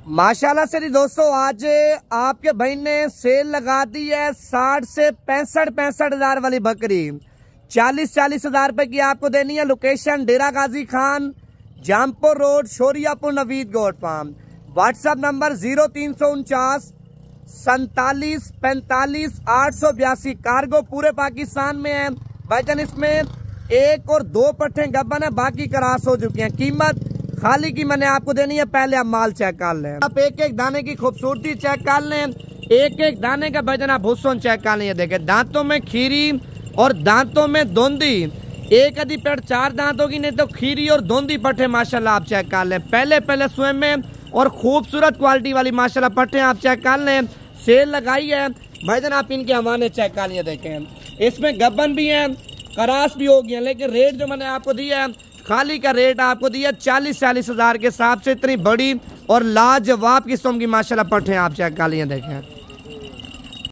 माशाल्लाह से दोस्तों आज आपके भाई ने सेल लगा दी है 60 से 65 हजार वाली बकरी 40 हजार रुपए की आपको देनी है। Location Dera Ghazi Khan, Jampur road, Shoriapur, Naveed goat farm. WhatsApp number 0349 47 45 882। Cargo पूरे पाकिस्तान में है भाईजान। इसमें 1 और 2 पट्टे गब्बन है, बाकी क्रॉस हो चुकी हैं। कीमत खाली की मैंने आपको देनी है। पहले आप माल चेक कर लें, आप एक एक दाने की खूबसूरती चेक कर लें, एक एक दाने का भाईजान आप हुस्न चेक कर लें। ये देखें, दांतों में खीरी और दांतों में धुंधी। एक आधी पेट 4 दांतों की, नहीं तो खीरी और धुंधी पट्टे माशाल्लाह आप चेक कर लें। पहले स्वयं में और खूबसूरत क्वालिटी वाली माशाल्लाह पट्टे आप चेक कर लें। सेल लगाई है भाईजान, आप इनके हवाने चेक कर लिए। देखें इसमें गब्बन भी है, करास भी हो गया, लेकिन रेट जो मैंने आपको दिया है खाली का रेट आपको दिया 40 हजार के हिसाब से। इतनी बड़ी और लाजवाब किस्म की माशाल्लाह पट्टे आप चेक कर लिए। देखें